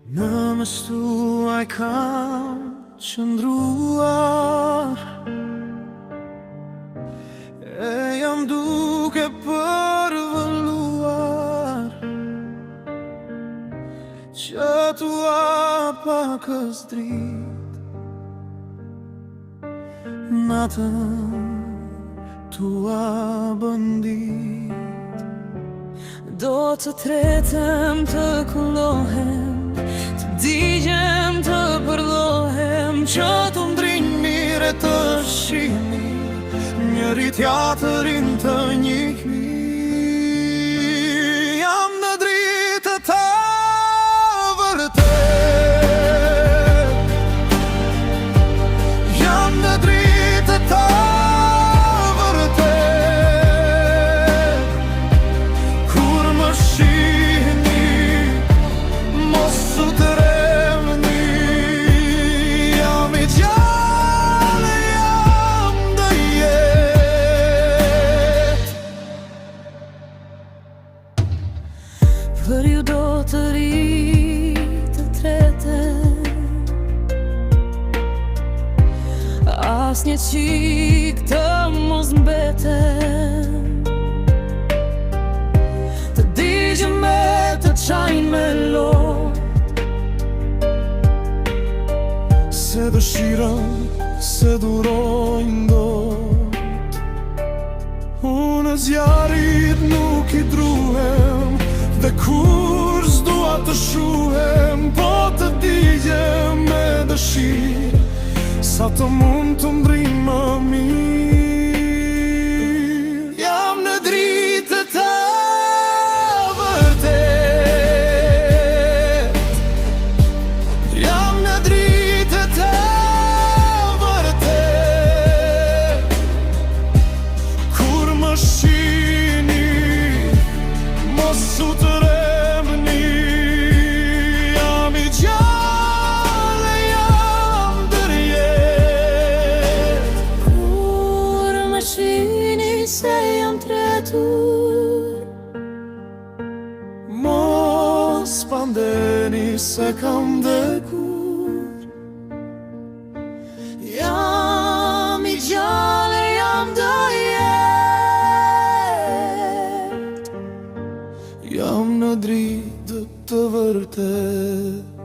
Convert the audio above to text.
Në mes tuaj kam qëndruar, e jam duke përvëlluar, që tua pakës drit, natën tua bëndit. Do të tretem, të kullohem, të digjem, të përlohem, që të ndrinj mire të shihni, njëri tjetërin të njihni. Jam në dritë të vërtet, jam në dritë të vërtet. Kur më shihni, mos u tremni, jam i gjallë, jam dhe jet. Për ju do të ri të tretem, as një qik të mos mbetem, të digjem me të qajnë me lot, se dëshiron, se durojnë dot. Unë zjarit nuk i druhem, dhe kur s'dua të shuhem, po të digjem me dëshirë, sa të mund të ndrinj më mirë. Jam në dritë të vërtet, jam në dritë të vërtet. Kur më shihni, mos u tremni, jam i gjallë, jam ndërjet. Kur më shihni se jam tretur, mos pandeni se kam dekur. Jam i gjallë, jam ndërjet, jam në dritë të vërtet.